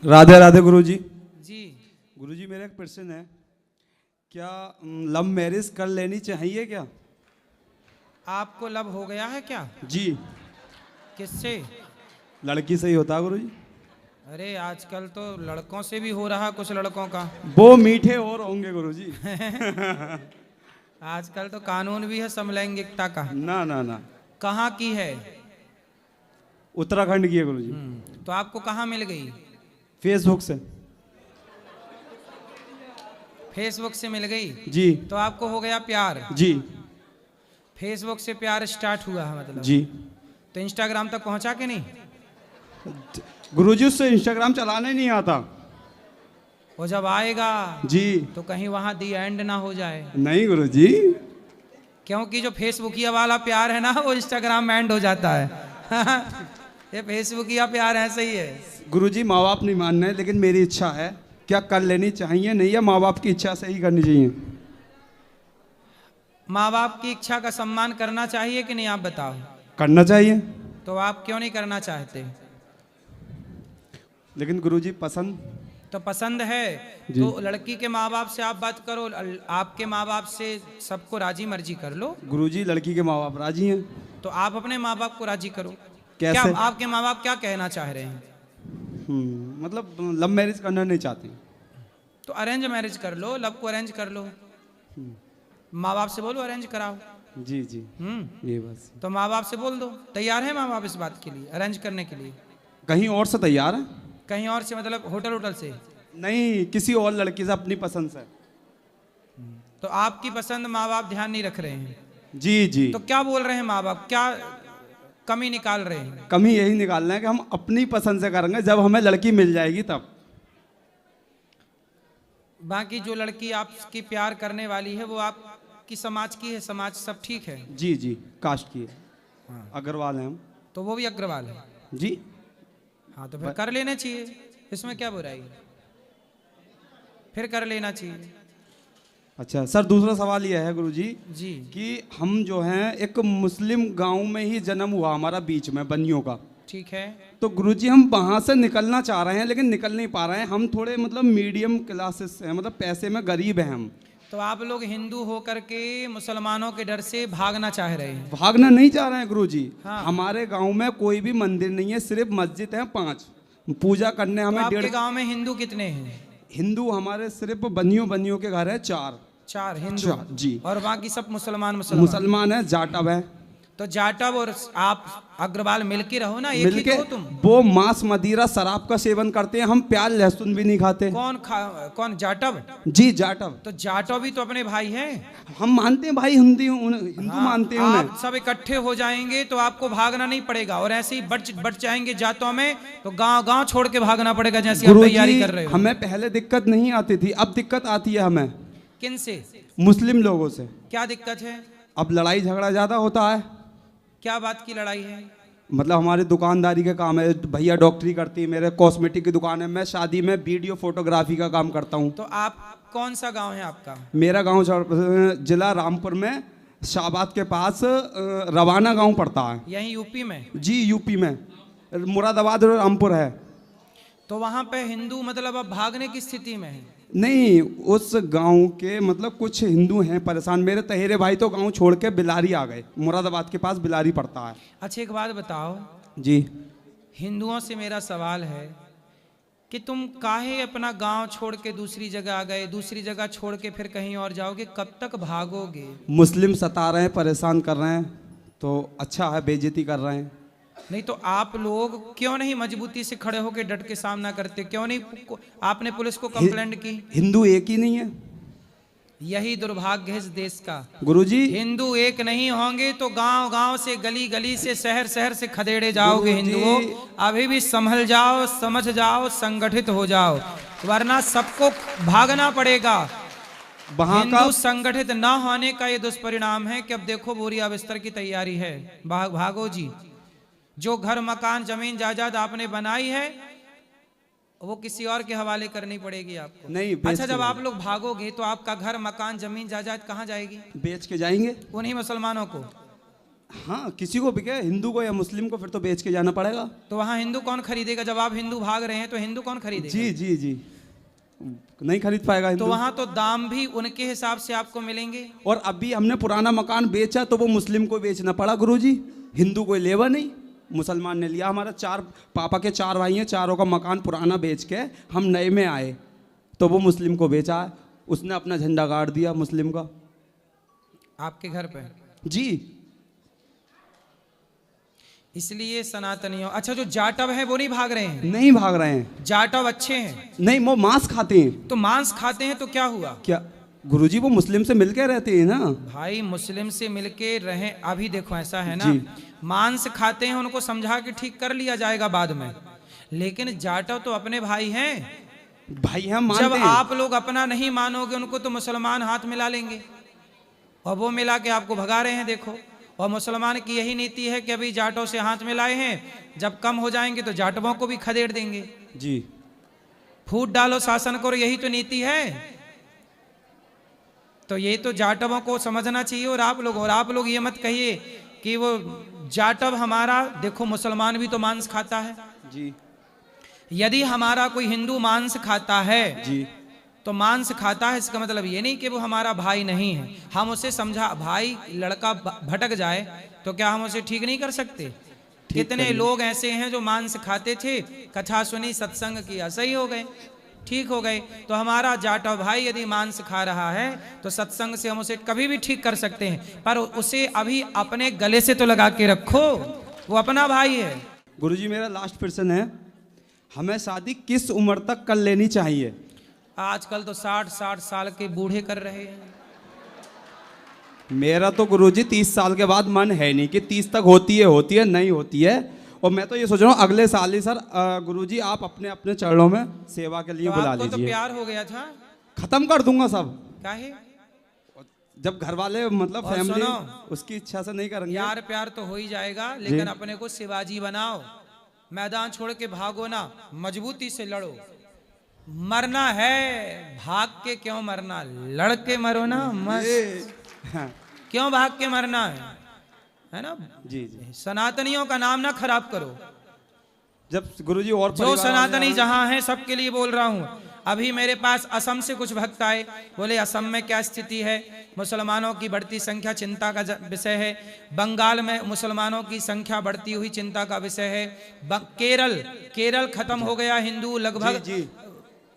राधे राधे गुरुजी। जी गुरुजी मेरा एक प्रश्न है, क्या लव मैरिज कर लेनी चाहिए क्या? आपको लव हो गया है क्या? जी। किससे? लड़की से ही होता है गुरुजी। अरे आजकल तो लड़कों से भी हो रहा, कुछ लड़कों का। वो मीठे और होंगे गुरुजी। आजकल तो कानून भी है समलैंगिकता का। ना ना ना, कहाँ की है? उत्तराखंड की है गुरुजी। तो आपको कहाँ मिल गई? फेसबुक से। फेसबुक से मिल गई? जी तो आपको हो गया प्यार? जी फेसबुक से प्यार स्टार्ट हुआ है मतलब? जी। तो इंस्टाग्राम तक पहुंचा कि नहीं? गुरुजी उससे इंस्टाग्राम चलाने नहीं आता। वो जब आएगा जी। तो कहीं वहां दी एंड ना हो जाए, नहीं गुरुजी। क्योंकि जो फेसबुकिया वाला प्यार है ना वो इंस्टाग्राम में एंड हो जाता है। ये फेसबुकिया प्यार ऐसे ही है। गुरुजी माँ बाप नहीं मान रहे, लेकिन मेरी इच्छा है, क्या कर लेनी चाहिए नहीं, या माँ बाप की इच्छा से ही करनी चाहिए? माँ बाप की इच्छा का सम्मान करना चाहिए कि नहीं, आप बताओ। करना चाहिए। तो आप क्यों नहीं करना चाहते? लेकिन गुरुजी पसंद। तो पसंद है तो लड़की के माँ बाप से आप बात करो, आपके माँ बाप से सबको राजी मर्जी कर लो। गुरुजी लड़की के माँ बाप राजी हैं। तो आप अपने माँ बाप को राजी करो। कैसे? क्या आपके माँ बाप क्या कहना चाह रहे हैं? मतलब लव मैरिज करना नहीं चाहते। तो अरेंज मैरिज कर लो, लव को अरेंज कर लो। माँ बाप से बोलो अरेंज कराओ। जी जी। ये बस। तो माँ बाप से बोल दो, तैयार है माँ बाप इस बात के लिए, अरेंज करने के लिए? कहीं और से तैयार है? कहीं और से मतलब होटल होटल से? नहीं, किसी और लड़की से अपनी पसंद से। तो आपकी पसंद माँ बाप ध्यान नहीं रख रहे हैं? जी जी। तो क्या बोल रहे हैं माँ बाप, क्या कमी निकाल रहे हैं? कमी यही निकालना है कि हम अपनी पसंद से करेंगे, जब हमें लड़की मिल जाएगी तब। बाकी जो लड़की आपकी प्यार करने वाली है वो आपकी समाज की है, समाज सब ठीक है? जी जी, कास्ट की है। अग्रवाल हैं हम। तो वो भी अग्रवाल है? जी। हाँ तो फिर कर लेना चाहिए, इसमें क्या बुराई है, फिर कर लेना चाहिए। अच्छा सर, दूसरा सवाल यह है गुरुजी जी कि हम जो हैं एक मुस्लिम गांव में ही जन्म हुआ हमारा, बीच में बनियों का। ठीक है। तो गुरुजी हम वहाँ से निकलना चाह रहे हैं, लेकिन निकल नहीं पा रहे हैं। हम थोड़े मतलब मीडियम क्लासेस हैं, मतलब पैसे में गरीब हैं हम। तो आप लोग हिंदू होकर के मुसलमानों के डर से भागना चाह रहे हैं? भागना नहीं चाह रहे हैं गुरुजी। हाँ। हमारे गांव में कोई भी मंदिर नहीं है, सिर्फ मस्जिद है 5। पूजा करने तो हमें आपके 1.5। गांव में हिंदू कितने हैं? हिंदू हमारे सिर्फ बनियों के घर है 4। 4 हिंदू? जी। और बाकी सब मुसलमान? मुसलमान है, जाटव है। तो जाटव और आप अग्रवाल मिलके रहो ना, एक ही मिलके तो हो तुम। वो मांस मदिरा शराब का सेवन करते हैं, हम प्याज लहसुन भी नहीं खाते। कौन जाटव? जी जाटव। तो जाटव भी तो अपने भाई हैं। हम मानते हैं भाई, हिंदू हाँ, मानते हैं उन्हें। आप सब इकट्ठे हो जाएंगे तो आपको भागना नहीं पड़ेगा, और ऐसे ही बढ़ जाएंगे जातों में तो गांव गांव छोड़ के भागना पड़ेगा, जैसे आप तैयारी कर रहे हो। हमें पहले दिक्कत नहीं आती थी, अब दिक्कत आती है हमें। किन से? मुस्लिम लोगों से। क्या दिक्कत है? अब लड़ाई झगड़ा ज्यादा होता है। क्या बात की लड़ाई है? मतलब हमारी दुकानदारी के काम है, भैया डॉक्टरी करती है, मेरे कॉस्मेटिक की दुकान है, मैं शादी में वीडियो फोटोग्राफी का काम करता हूँ। तो आप कौन सा गांव है आपका? मेरा गांव जिला रामपुर में, शाहबाद के पास रवाना गांव पड़ता है। यहीं यूपी में? जी यूपी में, मुरादाबाद और रामपुर है। तो वहां पे हिंदू मतलब अब भागने की स्थिति में है? नहीं, उस गांव के मतलब कुछ हिंदू हैं परेशान। मेरे तहेरे भाई तो गांव छोड़ के बिलारी आ गए, मुरादाबाद के पास बिलारी पड़ता है। अच्छा एक बात बताओ जी। हिंदुओं से मेरा सवाल है कि तुम काहे अपना गांव छोड़ के दूसरी जगह आ गए, दूसरी जगह छोड़ के फिर कहीं और जाओगे, कब तक भागोगे? मुस्लिम सता रहे हैं, परेशान कर रहे हैं, तो अच्छा है, बेइज्जती कर रहे हैं। नहीं तो आप लोग क्यों नहीं मजबूती से खड़े होकर डट के सामना करते, क्यों नहीं आपने पुलिस को कंप्लेंट की? हिंदू एक ही नहीं है। यही दुर्भाग्य है इस देश का। गुरुजी हिंदू एक नहीं होंगे तो गांव गांव से, गली गली से, शहर शहर से खदेड़े जाओगे हिंदुओं। अभी भी संभल जाओ, समझ जाओ, संगठित हो जाओ, वरना सबको भागना पड़ेगा। हिंदू संगठित न होने का ये दुष्परिणाम है कि अब देखो बोरिया बिस्तर की तैयारी है। भागो जी। जो घर मकान जमीन जायदाद आपने बनाई है वो किसी और के हवाले करनी पड़ेगी आपको। नहीं, अच्छा जब आप लोग भागोगे तो आपका घर मकान जमीन जायदाद कहाँ जाएगी? बेच के जाएंगे उन्हीं मुसलमानों को। हाँ, किसी को बिके, हिंदू को या मुस्लिम को, फिर तो बेच के जाना पड़ेगा। तो वहां हिंदू कौन खरीदेगा? जब आप हिंदू भाग रहे हैं तो हिंदू कौन खरीदेगा? जी जी जी, नहीं खरीद पाएगा तो हिंदू। वहां तो दाम भी उनके हिसाब से आपको मिलेंगे। और अभी हमने पुराना मकान बेचा तो वो मुस्लिम को बेचना पड़ा गुरुजी, हिंदू कोई लेवा नहीं, मुसलमान ने लिया। हमारा 4 पापा के 4 भाई हैं, चारों का मकान पुराना बेच के हम नए में आए, तो वो मुस्लिम को बेचा, उसने अपना झंडा गाड़ दिया मुस्लिम का आपके घर पे। जी। इसलिए सनातनियों, अच्छा जो जाटव है वो नहीं भाग रहे हैं? नहीं भाग रहे हैं, जाटव अच्छे हैं। नहीं, वो मांस खाते हैं। तो मांस खाते हैं तो क्या हुआ? क्या गुरुजी, वो मुस्लिम से मिलके रहते हैं ना। भाई मुस्लिम से मिलके रहें, अभी देखो ऐसा है ना, जी। मांस खाते हैं, उनको समझा के ठीक कर लिया जाएगा बाद में, लेकिन जाटव तो अपने भाई हैं। भाई हम जब मानते हैं। आप लोग अपना नहीं मानोगे उनको, तो मुसलमान हाथ मिला लेंगे, और वो मिला के आपको भगा रहे हैं। देखो, और मुसलमान की यही नीति है कि अभी जाटों से हाथ मिलाए हैं, जब कम हो जाएंगे तो जाटवों को भी खदेड़ देंगे। जी, फूट डालो शासन करो, यही तो नीति है। तो ये तो जाटवों को समझना चाहिए। और आप लोग ये मत कहिए कि वो जाटव हमारा, देखो मुसलमान भी तो मांस खाता है। जी, यदि हमारा कोई हिंदू मांस खाता है, जी, तो मांस खाता है, इसका मतलब ये नहीं कि वो हमारा भाई नहीं है। हम उसे समझा, भाई लड़का भटक जाए तो क्या हम उसे ठीक नहीं कर सकते? कितने लोग ऐसे हैं जो मांस खाते थे, कथा सुनी, सत्संग किया, सही हो गए, ठीक हो गए। तो हमारा जाटव भाई यदि मांस खा रहा है तो सत्संग से हम उसे कभी भी ठीक कर सकते हैं, पर उसे अभी अपने गले से तो लगा के रखो, वो अपना भाई है। गुरुजी मेरा लास्ट प्रश्न है, हमें शादी किस उम्र तक कर लेनी चाहिए? आजकल तो 60 साल के बूढ़े कर रहे हैं। मेरा तो गुरुजी 30 साल के बाद मन है नहीं कि 30 तक होती है नहीं होती है। और मैं तो ये सोच रहा हूँ अगले साल ही सर गुरुजी आप अपने अपने चरणों में सेवा के लिए तो बुला आपको तो लीजिए। प्यार हो गया था, खत्म कर दूंगा सब, काहे? जब घर वाले मतलब और फैमिली सुनो, उसकी इच्छा से नहीं करेंगे। यार प्यार तो हो ही जाएगा, लेकिन अपने को शिवाजी बनाओ, मैदान छोड़ के भागो ना, मजबूती से लड़ो। मरना है, भाग के क्यों मरना, लड़ के मरो ना, हाँ, क्यों भाग के मरना है ना। जी जी। सनातनियों का नाम ना खराब करो। जब गुरुजी और जो सनातनी जहां हैं सबके लिए बोल रहा हूं। अभी मेरे पास असम से कुछ भक्त आए, बोले असम में क्या स्थिति है, मुसलमानों की बढ़ती संख्या चिंता का विषय है। बंगाल में मुसलमानों की संख्या बढ़ती हुई चिंता का विषय है। केरल खत्म हो गया हिंदू लगभग। जी,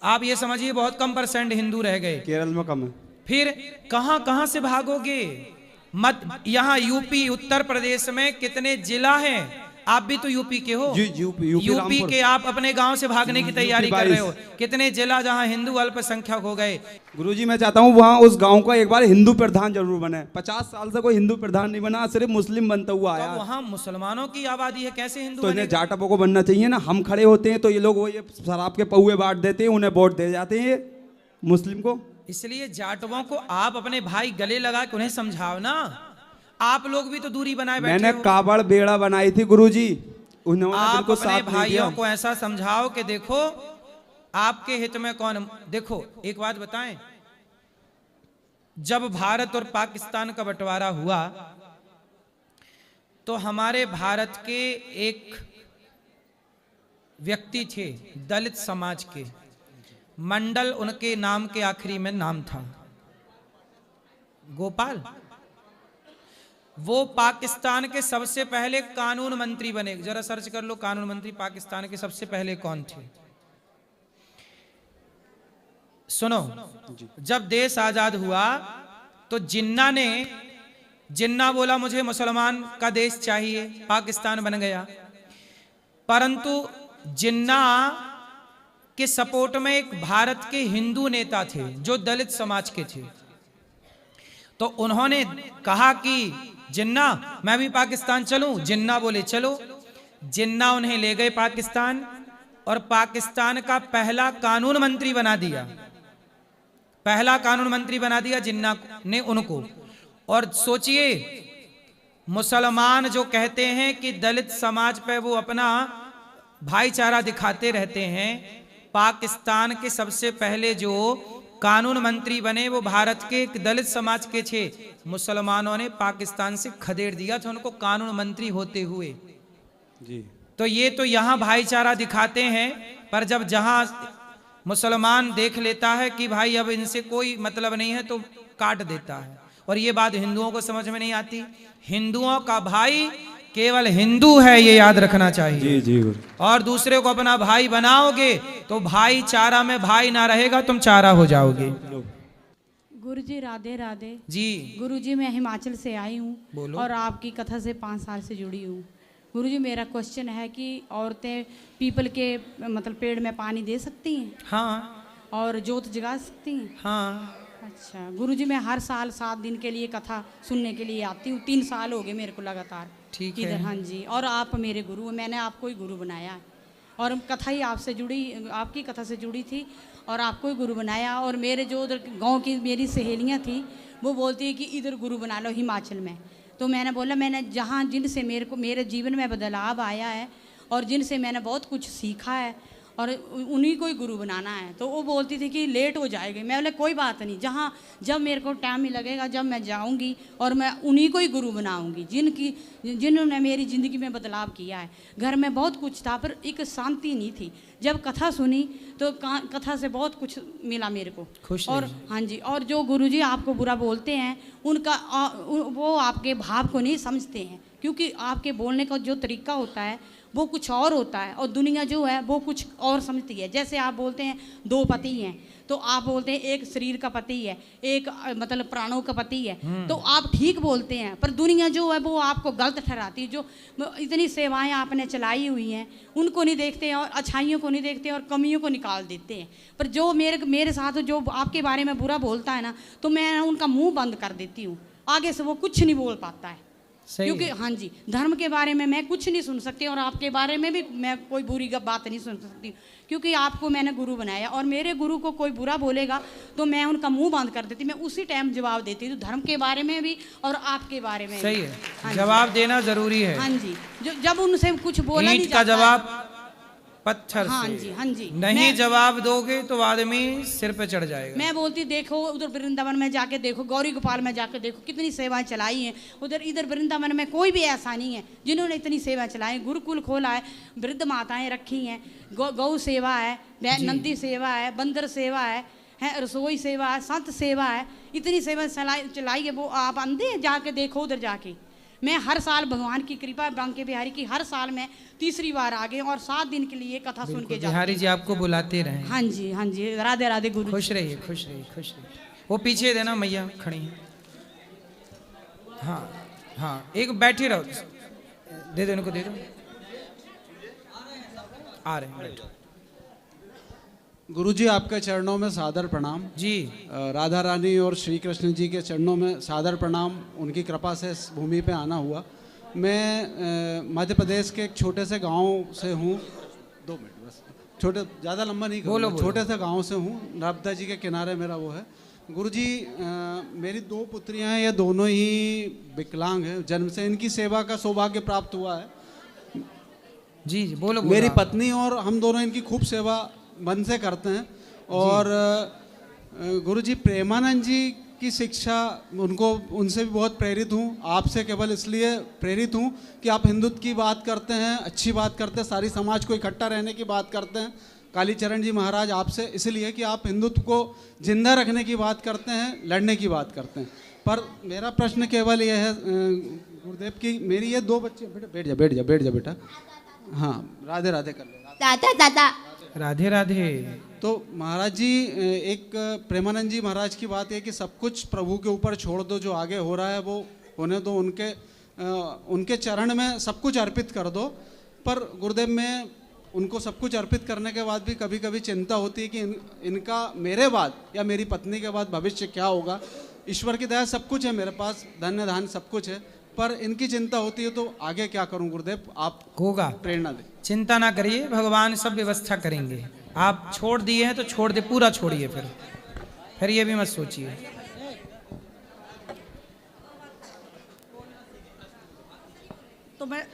आप ये समझिए बहुत कम % हिंदू रह गए। केरल में कम है। फिर कहां कहां से भागोगे? मत यहाँ यूपी उत्तर प्रदेश में कितने जिला हैं, आप भी तो यूपी के हो। जी, यूपी के आप अपने गांव से भागने की तैयारी कर रहे हो। कितने जिला जहां हिंदू अल्पसंख्यक हो गए। गुरुजी मैं चाहता हूँ वहाँ उस गांव का एक बार हिंदू प्रधान जरूर बने। 50 साल से कोई हिंदू प्रधान नहीं बना, सिर्फ मुस्लिम बनता हुआ आया। तो वहाँ मुसलमानों की आबादी है, कैसे हिंदू तो इन्हें बनेगा? जाटवों को बनना चाहिए ना। हम खड़े होते हैं तो ये लोग वो ये शराब के पौए बांट देते हैं, उन्हें वोट दे जाते हैं मुस्लिम को। इसलिए जाटवों को आप अपने भाई गले लगा के उन्हें समझाओ ना। आप लोग भी तो दूरी बनाए बैठे मैंने हो। कावड़ बेड़ा बनाई थी गुरुजी, उन्होंने आप बिल्कुल अपने साथ नहीं भाइयों दिया। को ऐसा समझाओ कि देखो आपके हित में कौन। देखो एक बात बताएं, जब भारत और पाकिस्तान का बंटवारा हुआ तो हमारे भारत के एक व्यक्ति थे दलित समाज के, मंडल उनके नाम के आखिरी में नाम था, गोपाल। वो पाकिस्तान के सबसे पहले कानून मंत्री बने। जरा सर्च कर लो कानून मंत्री पाकिस्तान के सबसे पहले कौन थे। सुनो, जब देश आजाद हुआ तो जिन्ना बोला मुझे मुसलमान का देश चाहिए, पाकिस्तान बन गया। परंतु जिन्ना के सपोर्ट में एक भारत के हिंदू नेता थे जो दलित समाज के थे। तो उन्होंने कहा कि जिन्ना मैं भी पाकिस्तान चलूं। जिन्ना बोले चलो। जिन्ना उन्हें ले गए पाकिस्तान और पाकिस्तान का पहला कानून मंत्री बना दिया। पहला कानून मंत्री बना दिया जिन्ना ने उनको। और सोचिए, मुसलमान जो कहते हैं कि दलित समाज पे वो अपना भाईचारा दिखाते रहते हैं, पाकिस्तान के सबसे पहले जो कानून मंत्री बने वो भारत के एक दलित समाज के थे, मुसलमानों ने पाकिस्तान से खदेड़ दिया था उनको कानून मंत्री होते हुए। जी। तो ये तो यहाँ भाईचारा दिखाते हैं, पर जब जहाँ मुसलमान देख लेता है कि भाई अब इनसे कोई मतलब नहीं है तो काट देता है। और ये बात हिंदुओं को समझ में नहीं आती। हिंदुओं का भाई केवल हिंदू है, ये याद रखना चाहिए। जी जी गुरु। और दूसरे को अपना भाई बनाओगे तो भाईचारा में भाई ना रहेगा, तुम चारा हो जाओगे। गुरुजी राधे राधे। जी गुरुजी मैं हिमाचल से आई हूँ बोलो। और आपकी कथा से 5 साल से जुड़ी हूँ। गुरुजी मेरा क्वेश्चन है कि औरतें पीपल के मतलब पेड़ में पानी दे सकती हैं हाँ और जोत जगा सकती हैं? हाँ। अच्छा गुरुजी मैं हर साल 7 दिन के लिए कथा सुनने के लिए आती हूँ। 3 साल हो गए मेरे को लगातार। ठीक इधर है। हाँ जी। और आप मेरे गुरु, मैंने आपको ही गुरु बनाया है और कथा ही आपसे जुड़ी, आपकी कथा से जुड़ी थी और आपको ही गुरु बनाया। और मेरे जो उधर गांव की मेरी सहेलियां थी वो बोलती है कि इधर गुरु बना लो हिमाचल में। तो मैंने बोला मैंने जहाँ जिनसे मेरे को मेरे जीवन में बदलाव आया है और जिनसे मैंने बहुत कुछ सीखा है और उन्हीं को ही गुरु बनाना है। तो वो बोलती थी कि लेट हो जाएगी। मैं बोला कोई बात नहीं, जहाँ जब मेरे को टाइम लगेगा जब मैं जाऊँगी और मैं उन्हीं को ही गुरु बनाऊँगी जिन्होंने मेरी ज़िंदगी में बदलाव किया है। घर में बहुत कुछ था पर एक शांति नहीं थी। जब कथा सुनी तो कथा से बहुत कुछ मिला मेरे को। खुश और रहिए। हाँ जी। और जो गुरुजी आपको बुरा बोलते हैं उनका वो आपके भाव को नहीं समझते हैं, क्योंकि आपके बोलने का जो तरीका होता है वो कुछ और होता है और दुनिया जो है वो कुछ और समझती है। जैसे आप बोलते हैं 2 पति हैं तो आप बोलते हैं एक शरीर का पति है, एक मतलब प्राणों का पति है, तो आप ठीक बोलते हैं। पर दुनिया जो है वो आपको गलत ठहराती है। जो इतनी सेवाएं आपने चलाई हुई हैं उनको नहीं देखते और अच्छाइयों को नहीं देखते और कमियों को निकाल देते हैं। पर जो मेरे साथ जो आपके बारे में बुरा बोलता है ना, तो मैं उनका मुंह बंद कर देती हूँ, आगे से वो कुछ नहीं बोल पाता है। क्योंकि हाँ जी धर्म के बारे में मैं कुछ नहीं सुन सकती और आपके बारे में भी मैं कोई बुरी बात नहीं सुन सकती, क्योंकि आपको मैंने गुरु बनाया। और मेरे गुरु को कोई बुरा बोलेगा तो मैं उनका मुंह बंद कर देती, मैं उसी टाइम जवाब देती हूँ, धर्म के बारे में भी और आपके बारे में सही भी। है। हाँ जवाब देना जरूरी है। हाँ जी। जब उनसे कुछ बोला नहीं ईंट का जाता है- जवाब पत्थर हाँ से। जी हाँ जी। नहीं मैं- जवाब दोगे तो आदमी सिर पे चढ़ जाएगा। मैं बोलती देखो उधर वृंदावन में जाके देखो, गौरी गोपाल में जाके देखो कितनी सेवाएं चलाई हैं। उधर इधर वृंदावन में कोई भी ऐसा नहीं है जिन्होंने इतनी सेवा चलाई। गुरुकुल खोला है, वृद्ध माताएं रखी हैं, गौ सेवा है, नंदी सेवा है, बंदर सेवा है, रसोई सेवा है, संत सेवा है, इतनी सेवा चलाई है। वो आप अंधे जाके देखो उधर जाके। मैं हर साल भगवान की कृपा बांके बिहारी की हर साल मैं 3री बार आ गई और 7 दिन के लिए कथा सुन के जाती। बिहारी जी आपको बुलाते रहे। हाँ जी हाँ जी। राधे राधे गुरु। खुश रहिए खुश रहिए खुश रहिए। वो पीछे देना मैया खड़ी हैं। हाँ हाँ एक बैठी रहो, दे दो इनको, दे दो। आ रहे हैं, बैठो। गुरुजी आपके चरणों में सादर प्रणाम। जी राधा रानी और श्री कृष्ण जी के चरणों में सादर प्रणाम। उनकी कृपा से इस भूमि पे आना हुआ। मैं मध्य प्रदेश के एक छोटे से गांव से हूँ। 2 मिनट बस, छोटे ज़्यादा लंबा नहीं बोलो, करूँगा। छोटे से गांव से हूँ, नर्मदा जी के किनारे मेरा वो है। गुरुजी मेरी 2 पुत्रियाँ हैं, ये दोनों ही विकलांग हैं जन्म से। इनकी सेवा का सौभाग्य प्राप्त हुआ है। जी जी बोलो, मेरी बोलो। पत्नी और हम दोनों इनकी खूब सेवा मन से करते हैं। और गुरुजी प्रेमानंद जी की शिक्षा उनसे भी बहुत प्रेरित हूँ। आपसे केवल इसलिए प्रेरित हूँ कि आप हिंदुत्व की बात करते हैं, अच्छी बात करते हैं, सारी समाज को इकट्ठा रहने की बात करते हैं। कालीचरण जी महाराज आपसे इसलिए कि आप हिंदुत्व को जिंदा रखने की बात करते हैं, लड़ने की बात करते हैं। पर मेरा प्रश्न केवल ये है गुरुदेव की, मेरी ये 2 बच्चे, बेटा बैठ जा बेटा। हाँ राधे राधे कर ले। दादा राधे राधे। तो महाराज जी एक प्रेमानंद जी महाराज की बात है कि सब कुछ प्रभु के ऊपर छोड़ दो, जो आगे हो रहा है वो होने दो, उनके चरण में सब कुछ अर्पित कर दो। पर गुरुदेव में उनको सब कुछ अर्पित करने के बाद भी कभी कभी चिंता होती है कि इनका मेरे बाद या मेरी पत्नी के बाद भविष्य क्या होगा। ईश्वर की दया सब कुछ है मेरे पास, धन्य धान सब कुछ है, पर इनकी चिंता होती है तो आगे क्या करूं गुरुदेव, आप होगा। प्रेरणा दें। चिंता ना करिए, भगवान सब व्यवस्था करेंगे। आप छोड़ दिए हैं तो छोड़ दे, पूरा छोड़िए। फिर ये भी मत सोचिए। तो मैं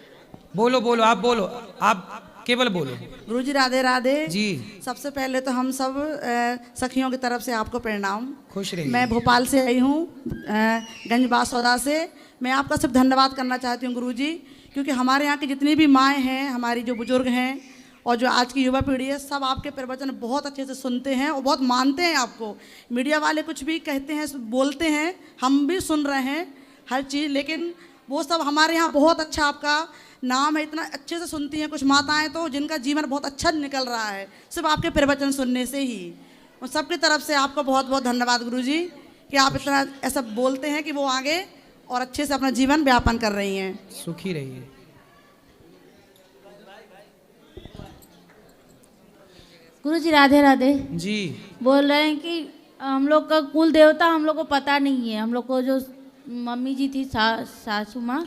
बोलो बोलो, आप बोलो, आप केवल बोलो। गुरुजी राधे राधे जी सबसे पहले तो हम सब सखियों की तरफ से आपको प्रणाम। खुश रहिए। मैं भोपाल से आई हूँ, गंज बासौदा से। मैं आपका सिर्फ धन्यवाद करना चाहती हूँ गुरुजी, क्योंकि हमारे यहाँ की जितनी भी माएँ हैं, हमारी जो बुजुर्ग हैं और जो आज की युवा पीढ़ी है, सब आपके प्रवचन बहुत अच्छे से सुनते हैं और बहुत मानते हैं आपको। मीडिया वाले कुछ भी कहते हैं, बोलते हैं, हम भी सुन रहे हैं हर चीज़, लेकिन वो सब हमारे यहाँ बहुत अच्छा आपका नाम है, इतना अच्छे से सुनती हैं कुछ माताएं तो जिनका जीवन बहुत अच्छा निकल रहा है सिर्फ आपके प्रवचन सुनने से ही। उन सबकी तरफ से आपको बहुत बहुत धन्यवाद गुरुजी कि आप इतना ऐसा बोलते हैं कि वो आगे और अच्छे से अपना जीवन व्यापन कर रही हैं। सुखी रहिए। गुरुजी राधे राधे। जी बोल रहे हैं कि हम लोग का कुल देवता हम लोग को पता नहीं है। हम लोग को जो मम्मी जी थी सासू माँ,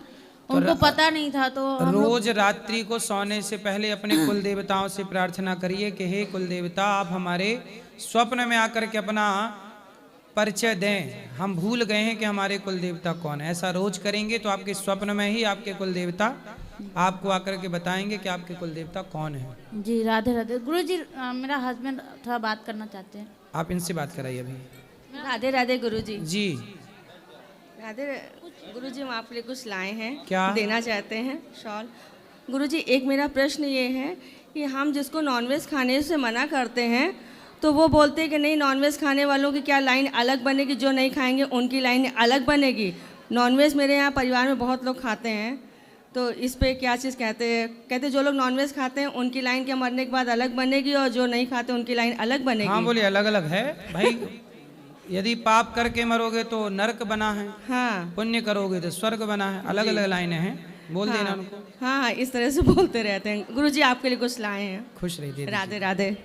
उनको पता नहीं था। तो रोज रात्रि को सोने से पहले अपने कुल देवताओं से प्रार्थना करिए कि हे कुल देवता, आप हमारे स्वप्न में आकर के अपना परिचय दें। हम भूल गए हैं कि हमारे कुल देवता कौन है। ऐसा रोज करेंगे तो आपके स्वप्न में ही आपके कुल देवता आपको आकर के बताएंगे कि आपके कुल देवता कौन है। जी राधे राधे। गुरुजी मेरा हस्बैंड थोड़ा बात करना चाहते हैं। आप इनसे बात कराइए अभी। राधे राधे गुरुजी। जी राधे गुरुजी, हम आपके लिए कुछ लाए हैं, क्या देना चाहते हैं? शॉल। गुरुजी, एक मेरा प्रश्न ये है कि हम जिसको नॉनवेज खाने से मना करते हैं तो वो बोलते हैं कि नहीं, नॉनवेज खाने वालों की क्या लाइन अलग बनेगी, जो नहीं खाएंगे उनकी लाइन अलग बनेगी। नॉनवेज मेरे यहाँ परिवार में बहुत लोग खाते हैं, तो इस पे क्या चीज़ कहते हैं? कहते जो लोग नॉनवेज खाते हैं उनकी लाइन के मरने के बाद अलग बनेगी और जो नहीं खाते उनकी लाइन अलग बनेगी। हाँ बोलिए, अलग अलग है भाई। यदि पाप करके मरोगे तो नरक बना है, हाँ, पुण्य करोगे तो स्वर्ग बना है। अलग अलग लाइनें हैं, बोल देना उनको। हाँ, इस तरह से बोलते रहते हैं। गुरुजी आपके लिए कुछ लाए हैं। खुश रहिए। राधे राधे।